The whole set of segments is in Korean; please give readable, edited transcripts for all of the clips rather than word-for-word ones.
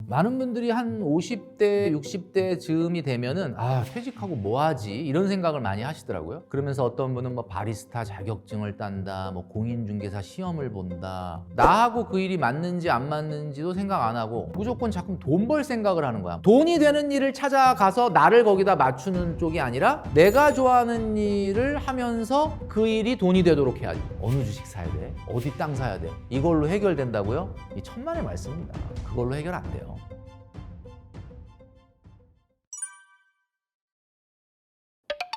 많은 분들이 한 50대, 60대 즈음이 되면은 퇴직하고 뭐 하지? 이런 생각을 많이 하시더라고요. 그러면서 어떤 분은 뭐 바리스타 자격증을 딴다, 뭐 공인중개사 시험을 본다. 나하고 그 일이 맞는지 안 맞는지도 생각 안 하고 무조건 자꾸 돈 벌 생각을 하는 거야. 돈이 되는 일을 찾아가서 나를 거기다 맞추는 쪽이 아니라 내가 좋아하는 일을 하면서 그 일이 돈이 되도록 해야지. 어느 주식 사야 돼? 어디 땅 사야 돼? 이걸로 해결된다고요? 이 천만의 말씀입니다. 그걸로 해결 안 돼요.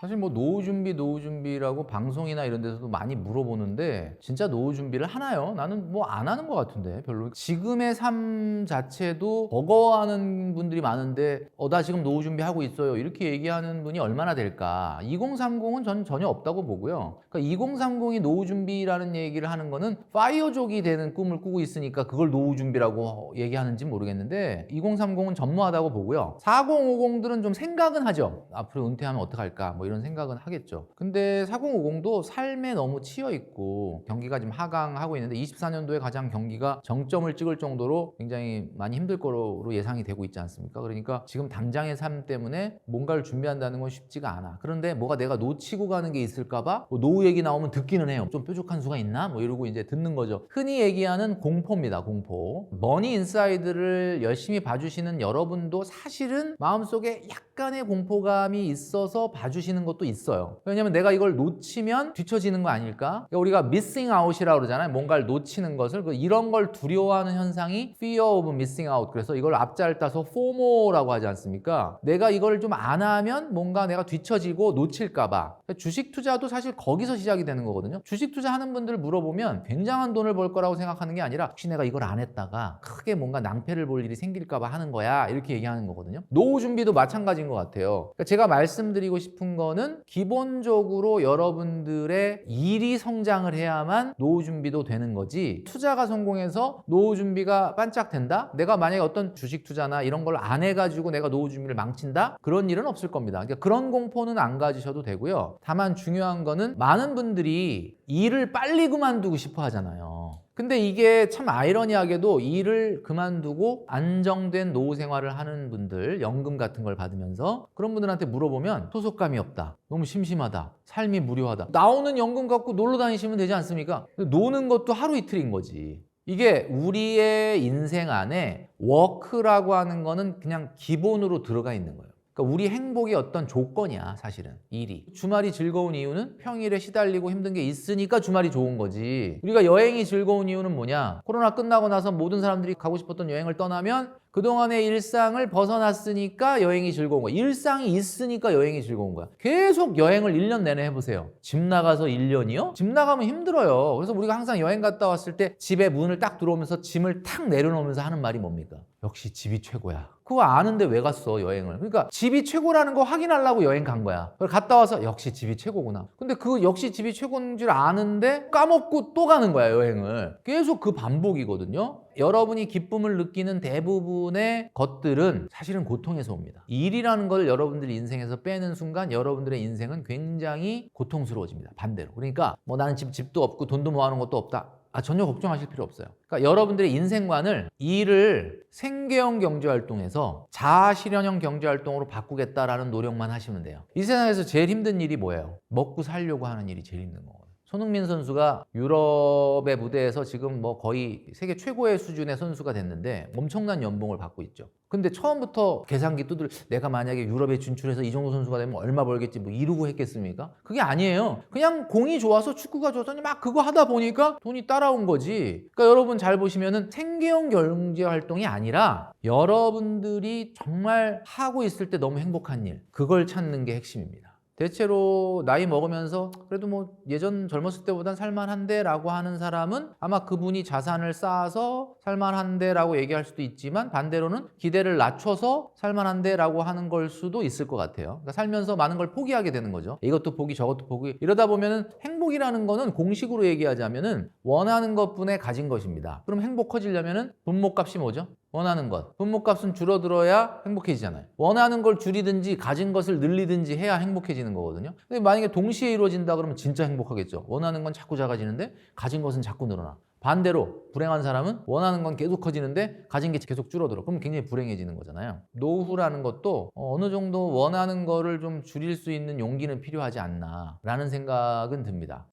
사실 뭐 노후 준비라고 방송이나 이런 데서도 많이 물어보는데 진짜 노후 준비를 하나요? 나는 뭐 안 하는 것 같은데 별로. 지금의 삶 자체도 버거워하는 분들이 많은데 나 지금 노후 준비하고 있어요 이렇게 얘기하는 분이 얼마나 될까? 2030은 전 전혀 없다고 보고요. 그러니까 2030이 노후 준비라는 얘기를 하는 거는 파이어족이 되는 꿈을 꾸고 있으니까 그걸 노후 준비라고 얘기하는지 모르겠는데 2030은 전무하다고 보고요. 4050들은 좀 생각은 하죠. 앞으로 은퇴하면 어떡할까 뭐 이런 생각은 하겠죠. 근데 4050도 삶에 너무 치여 있고 경기가 지금 하강하고 있는데 24년도에 가장 경기가 정점을 찍을 정도로 굉장히 많이 힘들 거로 예상이 되고 있지 않습니까? 그러니까 지금 당장의 삶 때문에 뭔가를 준비한다는 건 쉽지가 않아. 그런데 뭐가 내가 놓치고 가는 게 있을까 봐 노후 얘기 나오면 듣기는 해요. 좀 뾰족한 수가 있나? 뭐 이러고 이제 듣는 거죠. 흔히 얘기하는 공포입니다. 공포. 머니 인사이드를 열심히 봐주시는 여러분도 사실은 마음속에 약간의 공포감이 있어서 봐주시는 것도 있어요. 왜냐면 내가 이걸 놓치면 뒤처지는 거 아닐까? 우리가 missing out이라고 그러잖아요. 뭔가를 놓치는 것을. 이런 걸 두려워하는 현상이 fear of missing out. 그래서 이걸 앞자를 따서 FOMO라고 하지 않습니까? 내가 이걸 좀 안 하면 뭔가 내가 뒤처지고 놓칠까 봐. 주식 투자도 사실 거기서 시작이 되는 거거든요. 주식 투자하는 분들 물어보면 굉장한 돈을 벌 거라고 생각하는 게 아니라 혹시 내가 이걸 안 했다가 크게 뭔가 낭패를 볼 일이 생길까 봐 하는 거야. 이렇게 얘기하는 거거든요. 노후 준비도 마찬가지인 것 같아요. 그러니까 제가 말씀드리고 싶은 거는 기본적으로 여러분들의 일이 성장을 해야만 노후 준비도 되는 거지, 투자가 성공해서 노후 준비가 반짝 된다? 내가 만약에 어떤 주식 투자나 이런 걸 안 해가지고 내가 노후 준비를 망친다? 그런 일은 없을 겁니다. 그러니까 그런 공포는 안 가지셔도 되고요. 다만 중요한 거는 많은 분들이 일을 빨리 그만두고 싶어 하잖아요. 근데 이게 참 아이러니하게도 일을 그만두고 안정된 노후 생활을 하는 분들, 연금 같은 걸 받으면서 그런 분들한테 물어보면 소속감이 없다, 너무 심심하다, 삶이 무료하다. 나오는 연금 갖고 놀러 다니시면 되지 않습니까? 노는 것도 하루 이틀인 거지. 이게 우리의 인생 안에 워크라고 하는 거는 그냥 기본으로 들어가 있는 거예요. 그러니까 우리 행복의 어떤 조건이야, 사실은 일이. 주말이 즐거운 이유는 평일에 시달리고 힘든 게 있으니까 주말이 좋은 거지. 우리가 여행이 즐거운 이유는 뭐냐? 코로나 끝나고 나서 모든 사람들이 가고 싶었던 여행을 떠나면 그동안의 일상을 벗어났으니까 여행이 즐거운 거야. 일상이 있으니까 여행이 즐거운 거야. 계속 여행을 1년 내내 해보세요. 집 나가서 1년이요? 집 나가면 힘들어요. 그래서 우리가 항상 여행 갔다 왔을 때 집에 문을 딱 들어오면서 짐을 탁 내려놓으면서 하는 말이 뭡니까? 역시 집이 최고야. 그거 아는데 왜 갔어, 여행을? 그러니까 집이 최고라는 거 확인하려고 여행 간 거야. 갔다 와서 역시 집이 최고구나. 근데 그 역시 집이 최고인 줄 아는데 까먹고 또 가는 거야, 여행을. 계속 그 반복이거든요. 여러분이 기쁨을 느끼는 대부분의 것들은 사실은 고통에서 옵니다. 일이라는 걸 여러분들이 인생에서 빼는 순간 여러분들의 인생은 굉장히 고통스러워집니다. 반대로. 그러니까 뭐 나는 집도 없고 돈도 모아놓은 것도 없다. 전혀 걱정하실 필요 없어요. 그러니까 여러분들의 인생관을 일을 생계형 경제활동에서 자아실현형 경제활동으로 바꾸겠다라는 노력만 하시면 돼요. 이 세상에서 제일 힘든 일이 뭐예요? 먹고 살려고 하는 일이 제일 힘든 거거든요. 손흥민 선수가 유럽의 무대에서 지금 뭐 거의 세계 최고의 수준의 선수가 됐는데 엄청난 연봉을 받고 있죠. 근데 처음부터 계산기 두들 내가 만약에 유럽에 진출해서 이 정도 선수가 되면 얼마 벌겠지 뭐 이러고 했겠습니까? 그게 아니에요. 그냥 공이 좋아서 축구가 좋아서 막 그거 하다 보니까 돈이 따라온 거지. 그러니까 여러분 잘 보시면은 생계형 경제 활동이 아니라 여러분들이 정말 하고 있을 때 너무 행복한 일, 그걸 찾는 게 핵심입니다. 대체로 나이 먹으면서 그래도 뭐 예전 젊었을 때보단 살만한데 라고 하는 사람은 아마 그분이 자산을 쌓아서 살만한데 라고 얘기할 수도 있지만 반대로는 기대를 낮춰서 살만한데 라고 하는 걸 수도 있을 것 같아요. 그러니까 살면서 많은 걸 포기하게 되는 거죠. 이것도 포기 저것도 포기. 이러다 보면은 행복이라는 거는 공식으로 얘기하자면은 원하는 것분에 가진 것입니다. 그럼 행복해지려면은 돈목값이 뭐죠? 원하는 것. 돈목값은 줄어들어야 행복해지잖아요. 원하는 걸 줄이든지 가진 것을 늘리든지 해야 행복해지는 거거든요. 근데 만약에 동시에 이루어진다 그러면 진짜 행복하겠죠. 원하는 건 자꾸 작아지는데 가진 것은 자꾸 늘어나. 반대로 불행한 사람은 원하는 건 계속 커지는데 가진 게 계속 줄어들어. 그럼 굉장히 불행해지는 거잖아요. 노후라는 것도 어느 정도 원하는 거를 좀 줄일 수 있는 용기는 필요하지 않나 라는 생각은 듭니다.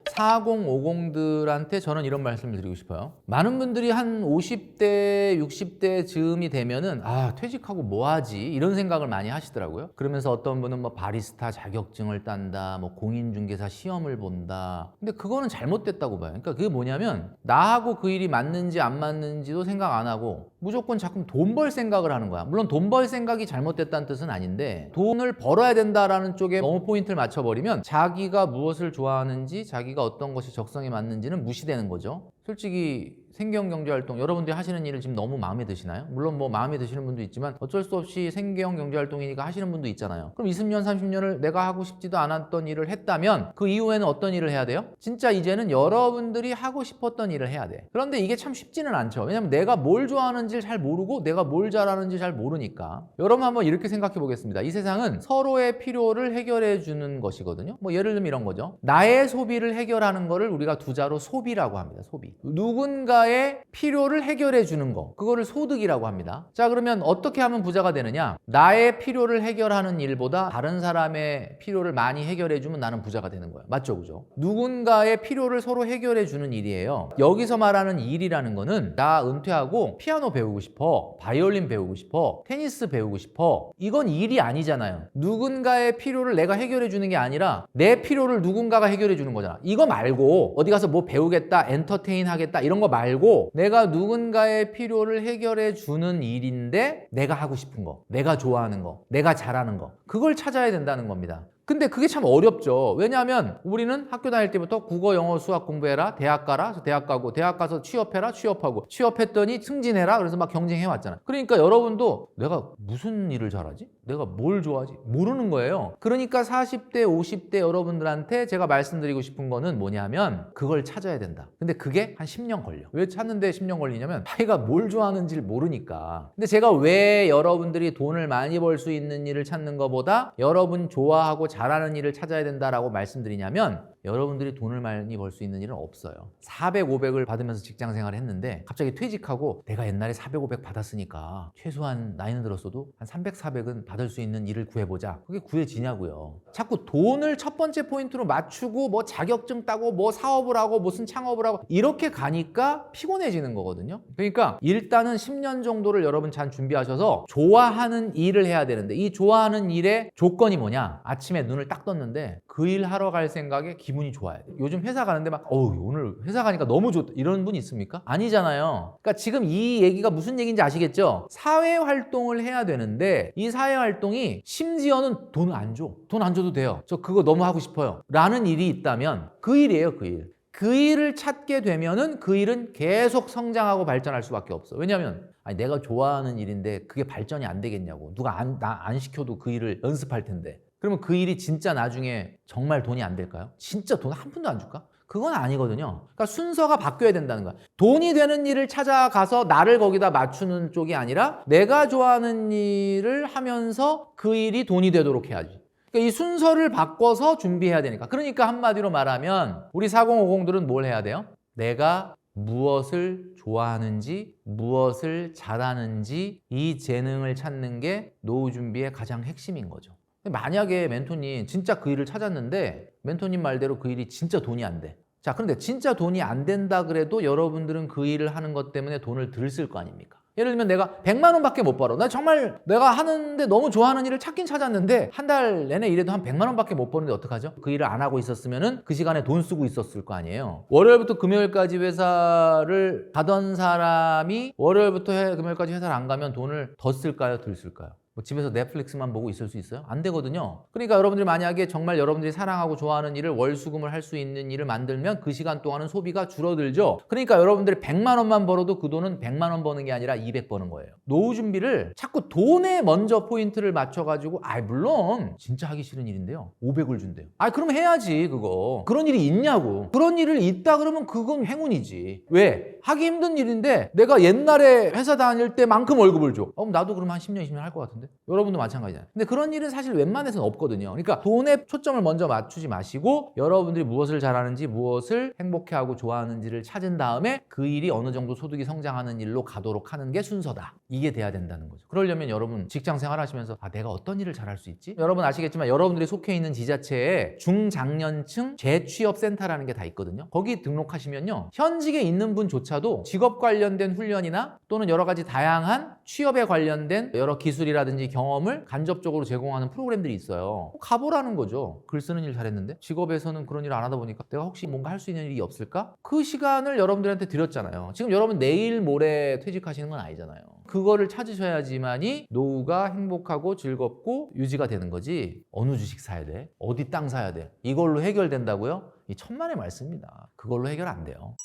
4050들한테 저는 이런 말씀을 드리고 싶어요. 많은 분들이 한 50대, 60대 즈음이 되면은 퇴직하고 뭐 하지? 이런 생각을 많이 하시더라고요. 그러면서 어떤 분은 뭐 바리스타 자격증을 딴다, 뭐 공인중개사 시험을 본다. 근데 그거는 잘못됐다고 봐요. 그러니까 그게 뭐냐면 나하고 그 일이 맞는지 안 맞는지도 생각 안 하고 무조건 자꾸 돈 벌 생각을 하는 거야. 물론 돈 벌 생각이 잘못됐다는 뜻은 아닌데 돈을 벌어야 된다라는 쪽에 너무 포인트를 맞춰버리면 자기가 무엇을 좋아하는지 자기가 어떤 것이 적성에 맞는지는 무시되는 거죠. 솔직히 생계형경제활동 여러분들이 하시는 일을 지금 너무 마음에 드시나요? 물론 뭐 마음에 드시는 분도 있지만 어쩔 수 없이 생계형경제활동이니까 하시는 분도 있잖아요. 그럼 20년, 30년을 내가 하고 싶지도 않았던 일을 했다면 그 이후에는 어떤 일을 해야 돼요? 진짜 이제는 여러분들이 하고 싶었던 일을 해야 돼. 그런데 이게 참 쉽지는 않죠. 왜냐면 내가 뭘 좋아하는지를 잘 모르고 내가 뭘 잘하는지 잘 모르니까. 여러분 한번 이렇게 생각해 보겠습니다. 이 세상은 서로의 필요를 해결해 주는 것이거든요. 뭐 예를 들면 이런 거죠. 나의 소비를 해결하는 거를 우리가 두 자로 소비라고 합니다. 소비. 누군가의 필요를 해결해 주는 거, 그거를 소득이라고 합니다. 자, 그러면 어떻게 하면 부자가 되느냐? 나의 필요를 해결하는 일보다 다른 사람의 필요를 많이 해결해 주면 나는 부자가 되는 거예요. 맞죠? 그죠? 누군가의 필요를 서로 해결해 주는 일이에요. 여기서 말하는 일이라는 거는 나 은퇴하고 피아노 배우고 싶어, 바이올린 배우고 싶어, 테니스 배우고 싶어. 이건 일이 아니잖아요. 누군가의 필요를 내가 해결해 주는 게 아니라 내 필요를 누군가가 해결해 주는 거잖아. 이거 말고 어디 가서 뭐 배우겠다, 엔터테인 하겠다 이런 거 말고 내가 누군가의 필요를 해결해 주는 일인데 내가 하고 싶은 거, 내가 좋아하는 거, 내가 잘하는 거, 그걸 찾아야 된다는 겁니다. 근데 그게 참 어렵죠. 왜냐하면 우리는 학교 다닐 때부터 국어, 영어, 수학 공부해라, 대학 가라, 그래서 대학 가고, 대학 가서 취업해라, 취업하고, 취업했더니 승진해라, 그래서 막 경쟁해 왔잖아. 그러니까 여러분도 내가 무슨 일을 잘하지? 내가 뭘 좋아하지? 모르는 거예요. 그러니까 40대, 50대 여러분들한테 제가 말씀드리고 싶은 거는 뭐냐면 그걸 찾아야 된다. 근데 그게 한 10년 걸려. 왜 찾는데 10년 걸리냐면 자기가 뭘 좋아하는지를 모르니까. 근데 제가 왜 여러분들이 돈을 많이 벌 수 있는 일을 찾는 것보다 여러분 좋아하고 잘하는 일을 찾아야 된다라고 말씀드리냐면 여러분들이 돈을 많이 벌 수 있는 일은 없어요. 400, 500을 받으면서 직장 생활을 했는데 갑자기 퇴직하고 내가 옛날에 400, 500 받았으니까 최소한 나이는 들었어도 한 300, 400은 받을 수 있는 일을 구해보자. 그게 구해지냐고요. 자꾸 돈을 첫 번째 포인트로 맞추고 뭐 자격증 따고 뭐 사업을 하고 무슨 창업을 하고 이렇게 가니까 피곤해지는 거거든요. 그러니까 일단은 10년 정도를 여러분 잘 준비하셔서 좋아하는 일을 해야 되는데 이 좋아하는 일의 조건이 뭐냐? 아침에 눈을 딱 떴는데 그 일 하러 갈 생각에 기분이 좋아야 돼. 요즘 회사 가는데 막 오늘 회사 가니까 너무 좋다 이런 분 있습니까? 아니잖아요. 그러니까 지금 이 얘기가 무슨 얘기인지 아시겠죠? 사회 활동을 해야 되는데 이 사회 활동이 심지어는 돈을 안 줘. 돈 안 줘도 돼요. 저 그거 너무 하고 싶어요. 라는 일이 있다면 그 일이에요, 그 일. 그 일을 찾게 되면은 그 일은 계속 성장하고 발전할 수밖에 없어. 왜냐하면 내가 좋아하는 일인데 그게 발전이 안 되겠냐고. 누가 나 안 시켜도 그 일을 연습할 텐데. 그러면 그 일이 진짜 나중에 정말 돈이 안 될까요? 진짜 돈 한 푼도 안 줄까? 그건 아니거든요. 그러니까 순서가 바뀌어야 된다는 거야. 돈이 되는 일을 찾아가서 나를 거기다 맞추는 쪽이 아니라 내가 좋아하는 일을 하면서 그 일이 돈이 되도록 해야지. 그러니까 이 순서를 바꿔서 준비해야 되니까. 그러니까 한마디로 말하면 우리 4050들은 뭘 해야 돼요? 내가 무엇을 좋아하는지, 무엇을 잘하는지 이 재능을 찾는 게 노후 준비의 가장 핵심인 거죠. 만약에 멘토님 진짜 그 일을 찾았는데 멘토님 말대로 그 일이 진짜 돈이 안 돼. 자, 그런데 진짜 돈이 안 된다 그래도 여러분들은 그 일을 하는 것 때문에 돈을 들 쓸 거 아닙니까? 예를 들면 내가 100만 원밖에 못 벌어. 나 정말 내가 하는데 너무 좋아하는 일을 찾긴 찾았는데 한 달 내내 일해도 한 100만 원밖에 못 버는데 어떡하죠? 그 일을 안 하고 있었으면은 그 시간에 돈 쓰고 있었을 거 아니에요. 월요일부터 금요일까지 회사를 가던 사람이 월요일부터 금요일까지 회사를 안 가면 돈을 더 쓸까요? 덜 쓸까요? 뭐 집에서 넷플릭스만 보고 있을 수 있어요? 안 되거든요. 그러니까 여러분들이 만약에 정말 여러분들이 사랑하고 좋아하는 일을 월수금을 할 수 있는 일을 만들면 그 시간 동안은 소비가 줄어들죠. 그러니까 여러분들이 100만 원만 벌어도 그 돈은 100만 원 버는 게 아니라 200 버는 거예요. 노후 준비를 자꾸 돈에 먼저 포인트를 맞춰가지고 물론 진짜 하기 싫은 일인데요. 500을 준대요. 그럼 해야지 그거. 그런 일이 있냐고. 그런 일을 있다 그러면 그건 행운이지. 왜? 하기 힘든 일인데 내가 옛날에 회사 다닐 때만큼 월급을 줘. 나도 그럼 한 10년, 20년 할 것 같은데? 여러분들? 여러분도 마찬가지잖아요. 근데 그런 일은 사실 웬만해서는 없거든요. 그러니까 돈에 초점을 먼저 맞추지 마시고 여러분들이 무엇을 잘하는지 무엇을 행복해하고 좋아하는지를 찾은 다음에 그 일이 어느 정도 소득이 성장하는 일로 가도록 하는 게 순서다. 이게 돼야 된다는 거죠. 그러려면 여러분 직장 생활하시면서 내가 어떤 일을 잘할 수 있지? 여러분 아시겠지만 여러분들이 속해 있는 지자체에 중장년층 재취업센터라는 게 다 있거든요. 거기 등록하시면요. 현직에 있는 분조차도 직업 관련된 훈련이나 또는 여러 가지 다양한 취업에 관련된 여러 기술이라든지 경험을 간접적으로 제공하는 프로그램들이 있어요. 가보라는 거죠. 글 쓰는 일 잘했는데 직업에서는 그런 일 안 하다 보니까 내가 혹시 뭔가 할 수 있는 일이 없을까? 그 시간을 여러분들한테 드렸잖아요. 지금 여러분 내일 모레 퇴직하시는 건 아니잖아요. 그거를 찾으셔야지만이 노후가 행복하고 즐겁고 유지가 되는 거지. 어느 주식 사야 돼? 어디 땅 사야 돼? 이걸로 해결된다고요? 이 천만의 말씀입니다. 그걸로 해결 안 돼요.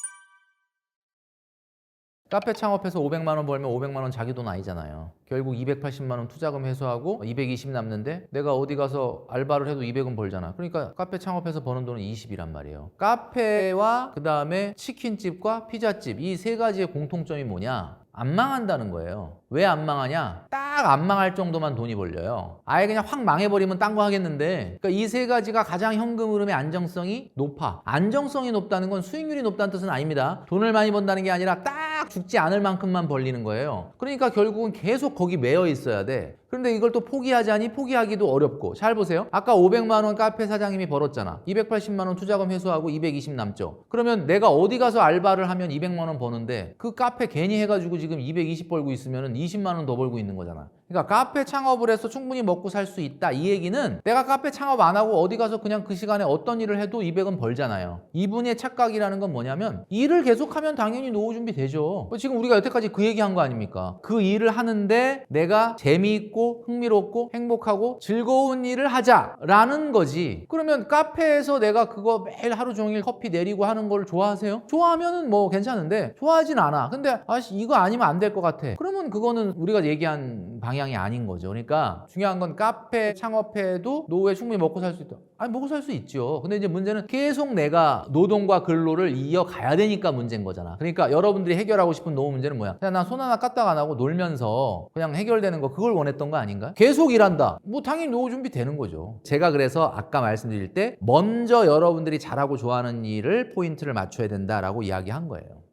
카페 창업해서 500만 원 벌면 500만 원 자기 돈 아니잖아요. 결국 280만 원 투자금 회수하고 220 남는데 내가 어디 가서 알바를 해도 200은 벌잖아. 그러니까 카페 창업해서 버는 돈은 20이란 말이에요. 카페와 그 다음에 치킨집과 피자집 이 세 가지의 공통점이 뭐냐? 안 망한다는 거예요. 왜 안 망하냐? 딱 안 망할 정도만 돈이 벌려요. 아예 그냥 확 망해버리면 딴 거 하겠는데 그러니까 이 세 가지가 가장 현금 흐름의 안정성이 높아. 안정성이 높다는 건 수익률이 높다는 뜻은 아닙니다. 돈을 많이 번다는 게 아니라 딱 죽지 않을 만큼만 벌리는 거예요. 그러니까 결국은 계속 거기 매여 있어야 돼. 그런데 이걸 또 포기하자니 포기하기도 어렵고. 잘 보세요. 아까 500만 원 카페 사장님이 벌었잖아. 280만 원 투자금 회수하고 220 남죠. 그러면 내가 어디 가서 알바를 하면 200만 원 버는데 그 카페 괜히 해가지고 지금 220 벌고 있으면 20만 원 더 벌고 있는 거잖아. 그러니까 카페 창업을 해서 충분히 먹고 살 수 있다. 이 얘기는 내가 카페 창업 안 하고 어디 가서 그냥 그 시간에 어떤 일을 해도 200은 벌잖아요. 이분의 착각이라는 건 뭐냐면 일을 계속하면 당연히 노후 준비 되죠. 지금 우리가 여태까지 그 얘기한 거 아닙니까? 그 일을 하는데 내가 재미있고 흥미롭고 행복하고 즐거운 일을 하자라는 거지. 그러면 카페에서 내가 그거 매일 하루 종일 커피 내리고 하는 걸 좋아하세요? 좋아하면은 뭐 괜찮은데 좋아하진 않아. 근데 이거 아니면 안 될 것 같아. 그러면 그거는 우리가 얘기한 방향이 아닌 거죠. 그러니까 중요한 건 카페 창업해도 노후에 충분히 먹고 살 수 있다. 아니 먹고 살 수 있죠. 근데 이제 문제는 계속 내가 노동과 근로를 이어가야 되니까 문제인 거잖아. 그러니까 여러분들이 해결하고 싶은 노후 문제는 뭐야? 그냥 나 손 하나 까딱 안 하고 놀면서 그냥 해결되는 거 그걸 원했던 거 아닌가? 계속 일한다. 뭐 당연히 노후 준비 되는 거죠. 제가 그래서 아까 말씀드릴 때 먼저 여러분들이 잘하고 좋아하는 일을 포인트를 맞춰야 된다라고 이야기한 거예요.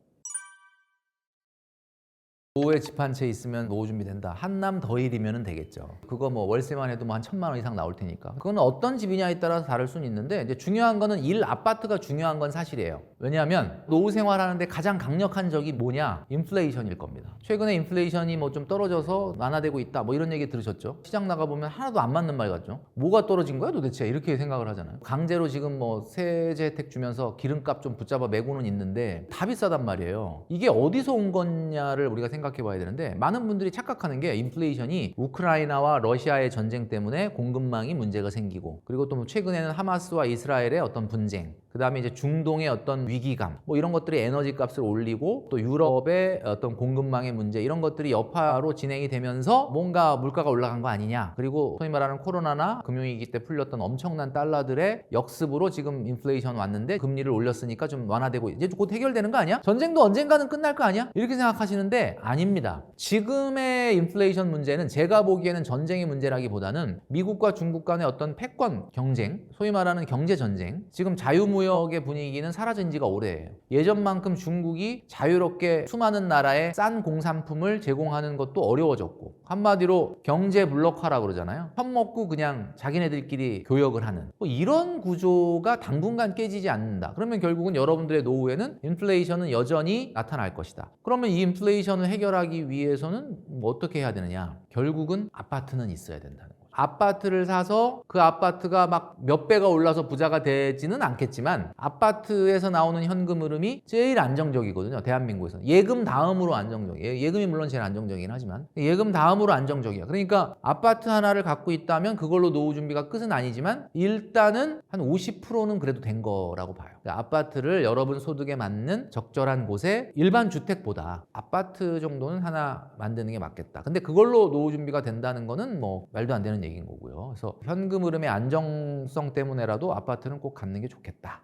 노후에 집 한 채 있으면 노후 준비된다. 한남 더일이면 되겠죠. 그거 뭐 월세만 해도 뭐 한 1,000만 원 이상 나올 테니까. 그거는 어떤 집이냐에 따라서 다를 수는 있는데 이제 중요한 거는 아파트가 중요한 건 사실이에요. 왜냐하면 노후 생활하는데 가장 강력한 적이 뭐냐? 인플레이션일 겁니다. 최근에 인플레이션이 뭐 좀 떨어져서 완화되고 있다. 뭐 이런 얘기 들으셨죠? 시장 나가보면 하나도 안 맞는 말 같죠? 뭐가 떨어진 거야 도대체? 이렇게 생각을 하잖아요. 강제로 지금 뭐 세제 혜택 주면서 기름값 좀 붙잡아 매고는 있는데 다 비싸단 말이에요. 이게 어디서 온 거냐를 우리가 생각해 봐야 되는데 많은 분들이 착각하는 게 인플레이션이 우크라이나와 러시아의 전쟁 때문에 공급망이 문제가 생기고 그리고 또 최근에는 하마스와 이스라엘의 어떤 분쟁 그 다음에 이제 중동의 어떤 위기감 뭐 이런 것들이 에너지 값을 올리고 또 유럽의 어떤 공급망의 문제 이런 것들이 여파로 진행이 되면서 뭔가 물가가 올라간 거 아니냐 그리고 소위 말하는 코로나나 금융위기 때 풀렸던 엄청난 달러들의 역습으로 지금 인플레이션 왔는데 금리를 올렸으니까 좀 완화되고 이제 곧 해결되는 거 아니야? 전쟁도 언젠가는 끝날 거 아니야? 이렇게 생각하시는데 아닙니다. 지금의 인플레이션 문제는 제가 보기에는 전쟁의 문제라기보다는 미국과 중국 간의 어떤 패권 경쟁 소위 말하는 경제 전쟁 지금 자유무역의 분위기는 사라진 지가 오래예요. 예전만큼 중국이 자유롭게 수많은 나라에 싼 공산품을 제공하는 것도 어려워졌고 한마디로 경제 블록화라고 그러잖아요. 편먹고 그냥 자기네들끼리 교역을 하는 뭐 이런 구조가 당분간 깨지지 않는다. 그러면 결국은 여러분들의 노후에는 인플레이션은 여전히 나타날 것이다. 그러면 이 인플레이션을 해결하기 위해서는 뭐 어떻게 해야 되느냐? 결국은 아파트는 있어야 된다는 거예요. 아파트를 사서 그 아파트가 막 몇 배가 올라서 부자가 되지는 않겠지만 아파트에서 나오는 현금 흐름이 제일 안정적이거든요. 대한민국에서는. 예금 다음으로 안정적이에요. 예금이 물론 제일 안정적이긴 하지만 예금 다음으로 안정적이야. 그러니까 아파트 하나를 갖고 있다면 그걸로 노후 준비가 끝은 아니지만 일단은 한 50%는 그래도 된 거라고 봐요. 그러니까 아파트를 여러분 소득에 맞는 적절한 곳에 일반 주택보다 아파트 정도는 하나 만드는 게 맞겠다. 근데 그걸로 노후 준비가 된다는 거는 뭐 말도 안 되는 얘기인 거고요. 그래서 현금 흐름의 안정성 때문에라도 아파트는 꼭 갖는 게 좋겠다.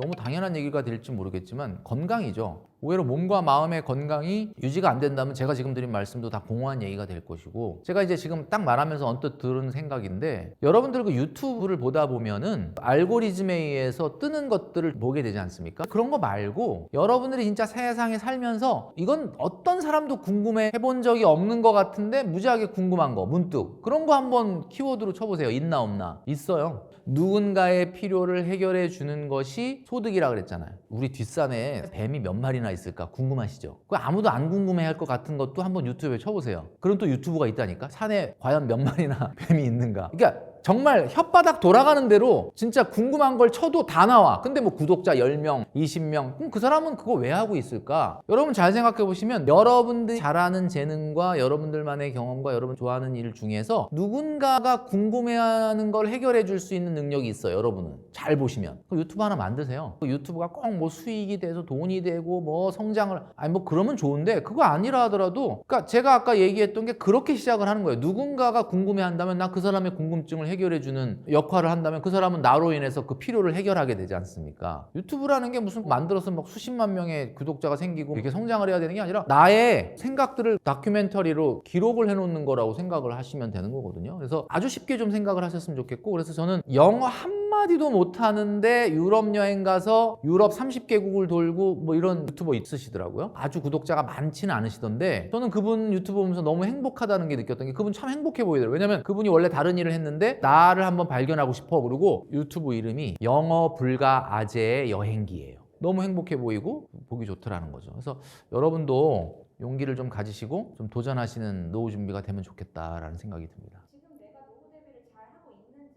너무 당연한 얘기가 될지 모르겠지만 건강이죠. 오히려 몸과 마음의 건강이 유지가 안 된다면 제가 지금 드린 말씀도 다 공허한 얘기가 될 것이고, 제가 이제 지금 딱 말하면서 언뜻 들은 생각인데, 여러분들 그 유튜브를 보다 보면은 알고리즘에 의해서 뜨는 것들을 보게 되지 않습니까? 그런 거 말고 여러분들이 진짜 세상에 살면서 이건 어떤 사람도 궁금해 해본 적이 없는 것 같은데 무지하게 궁금한 거, 문득 그런 거 한번 키워드로 쳐보세요. 있나 없나? 있어요. 누군가의 필요를 해결해 주는 것이 소득이라 그랬잖아요. 우리 뒷산에 뱀이 몇 마리나 있을까 궁금하시죠? 그 아무도 안 궁금해 할 것 같은 것도 한번 유튜브에 쳐보세요. 그럼 또 유튜브가 있다니까? 산에 과연 몇 마리나 뱀이 있는가? 그러니까 정말 혓바닥 돌아가는 대로 진짜 궁금한 걸 쳐도 다 나와. 근데 뭐 구독자 10명, 20명, 그럼 그 사람은 그거 왜 하고 있을까? 여러분 잘 생각해 보시면 여러분들이 잘하는 재능과 여러분들만의 경험과 여러분 좋아하는 일 중에서 누군가가 궁금해하는 걸 해결해 줄 수 있는 능력이 있어요. 여러분은 잘 보시면 그 유튜브 하나 만드세요. 그 유튜브가 꼭 뭐 수익이 돼서 돈이 되고 뭐 성장을, 아니 뭐 그러면 좋은데, 그거 아니라 하더라도, 그러니까 제가 아까 얘기했던 게 그렇게 시작을 하는 거예요. 누군가가 궁금해한다면 나 그 사람의 궁금증을 해결해주는 역할을 한다면 그 사람은 나로 인해서 그 필요를 해결하게 되지 않습니까? 유튜브라는 게 무슨 만들어서 막 수십만 명의 구독자가 생기고 이렇게 성장을 해야 되는 게 아니라 나의 생각들을 다큐멘터리로 기록을 해놓는 거라고 생각을 하시면 되는 거거든요. 그래서 아주 쉽게 좀 생각을 하셨으면 좋겠고, 그래서 저는 영어 한마디도 못하는데 유럽 여행 가서 유럽 30개국을 돌고 뭐 이런 유튜버 있으시더라고요. 아주 구독자가 많지는 않으시던데 저는 그분 유튜브 보면서 너무 행복하다는 게 느꼈던 게, 그분 참 행복해 보이더라고요. 왜냐면 그분이 원래 다른 일을 했는데 나를 한번 발견하고 싶어. 그리고 유튜브 이름이 영어 불가 아재의 여행기예요. 너무 행복해 보이고 보기 좋더라는 거죠. 그래서 여러분도 용기를 좀 가지시고 좀 도전하시는 노후 준비가 되면 좋겠다라는 생각이 듭니다.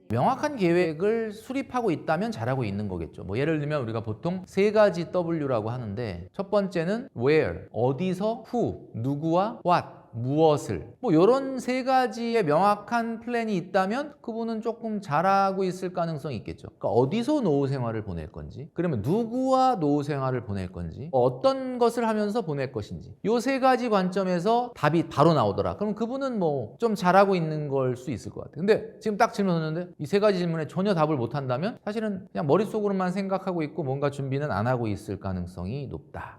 명확한 계획을 수립하고 있다면 잘하고 있는 거겠죠. 뭐 예를 들면 우리가 보통 세 가지 W라고 하는데, 첫 번째는 where, 어디서, who, 누구와 what, 무엇을, 뭐 이런 세 가지의 명확한 플랜이 있다면 그분은 조금 잘하고 있을 가능성이 있겠죠. 그러니까 어디서 노후 생활을 보낼 건지, 그러면 누구와 노후 생활을 보낼 건지, 어떤 것을 하면서 보낼 것인지, 이 세 가지 관점에서 답이 바로 나오더라. 그럼 그분은 뭐 좀 잘하고 있는 걸 수 있을 것 같아요. 근데 지금 딱 질문했는데 이 세 가지 질문에 전혀 답을 못 한다면 사실은 그냥 머릿속으로만 생각하고 있고 뭔가 준비는 안 하고 있을 가능성이 높다.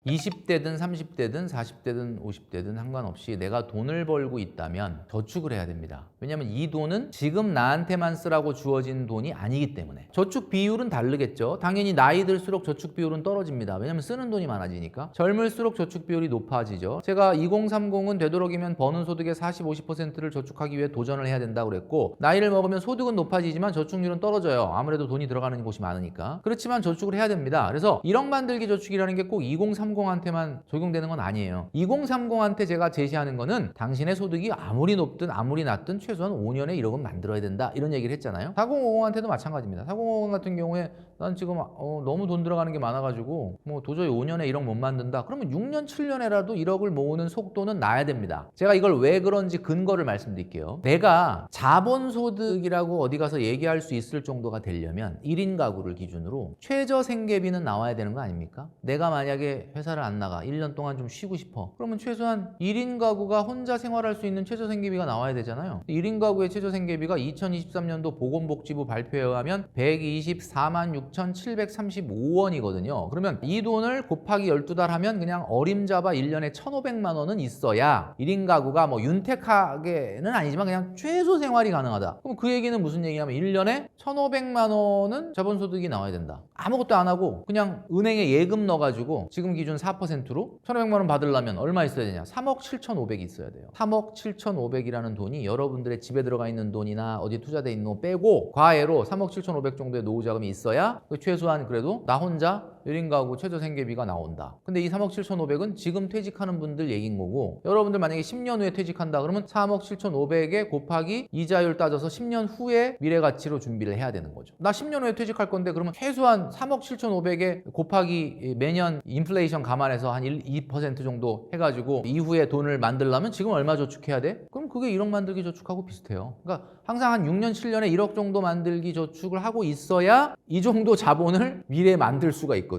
20대든 30대든 40대든 50대든 상관없이 내가 돈을 벌고 있다면 저축을 해야 됩니다. 왜냐하면 이 돈은 지금 나한테만 쓰라고 주어진 돈이 아니기 때문에. 저축 비율은 다르겠죠. 당연히 나이 들수록 저축 비율은 떨어집니다. 왜냐하면 쓰는 돈이 많아지니까. 젊을수록 저축 비율이 높아지죠. 제가 2030은 되도록이면 버는 소득의 40, 50%를 저축하기 위해 도전을 해야 된다고 그랬고, 나이를 먹으면 소득은 높아지지만 저축률은 떨어져요. 아무래도 돈이 들어가는 곳이 많으니까. 그렇지만 저축을 해야 됩니다. 그래서 1억 만들기 저축이라는 게 꼭 2030한테만 적용되는 건 아니에요. 2030한테 제가 제시하는 거는 당신의 소득이 아무리 높든 아무리 낮든 최소한 5년에 1억은 만들어야 된다, 이런 얘기를 했잖아요. 4050한테도 마찬가지입니다. 4050 같은 경우에 난 지금 너무 돈 들어가는 게 많아가지고 뭐 도저히 5년에 1억 못 만든다. 그러면 6년 7년에라도 1억을 모으는 속도는 나야 됩니다. 제가 이걸 왜 그런지 근거를 말씀드릴게요. 내가 자본소득이라고 어디 가서 얘기할 수 있을 정도가 되려면 1인 가구를 기준으로 최저 생계비는 나와야 되는 거 아닙니까? 내가 만약에 회사를 안 나가 1년 동안 좀 쉬고 싶어. 그러면 최소한 1인 가구가 혼자 생활할 수 있는 최저 생계비가 나와야 되잖아요. 1인 가구의 최저 생계비가 2023년도 보건복지부 발표에 의하면 124만 6,735원이거든요. 그러면 이 돈을 곱하기 12달 하면 그냥 어림잡아 1년에 1,500만 원은 있어야 1인 가구가 뭐 윤택하게는 아니지만 그냥 최소 생활이 가능하다. 그럼 그 얘기는 무슨 얘기냐면 1년에 1,500만 원은 자본소득이 나와야 된다. 아무것도 안 하고 그냥 은행에 예금 넣어가지고 지금 기준 4%로 1,500만 원 받으려면 얼마 있어야 되냐? 3억 7,500이 있어야 돼요. 3억 7,500이라는 돈이 여러분들의 집에 들어가 있는 돈이나 어디 투자돼 있는 거 빼고 과외로 3억 7,500 정도의 노후 자금이 있어야 최소한 그래도 나 혼자 1인 가구 최저 생계비가 나온다. 근데 이 3억 7,500은 지금 퇴직하는 분들 얘기인 거고, 여러분들 만약에 10년 후에 퇴직한다 그러면 3억 7,500에 곱하기 이자율 따져서 10년 후에 미래 가치로 준비를 해야 되는 거죠. 나 10년 후에 퇴직할 건데 그러면 최소한 3억 7,500에 곱하기 매년 인플레이션 감안해서 한 2% 정도 해가지고 이후에 돈을 만들려면 지금 얼마 저축해야 돼? 그럼 그게 1억 만들기 저축하고 비슷해요. 그러니까 항상 한 6년 7년에 1억 정도 만들기 저축을 하고 있어야 이 정도 자본을 미래에 만들 수가 있거든.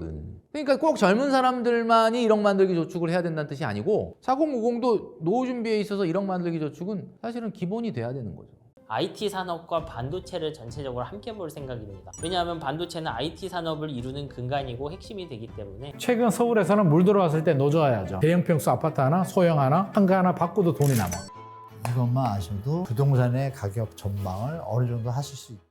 그러니까 꼭 젊은 사람들만이 1억 만들기 저축을 해야 된다는 뜻이 아니고 4050도 노후 준비에 있어서 1억 만들기 저축은 사실은 기본이 돼야 되는 거죠. IT 산업과 반도체를 전체적으로 함께 볼 생각입니다. 왜냐하면 반도체는 IT 산업을 이루는 근간이고 핵심이 되기 때문에. 최근 서울에서는 물 들어왔을 때 넣어줘야죠. 대형 평수 아파트 하나, 소형 하나, 한가 하나 바꿔도 돈이 남아. 이것만 아셔도 부동산의 가격 전망을 어느 정도 하실 수 있다.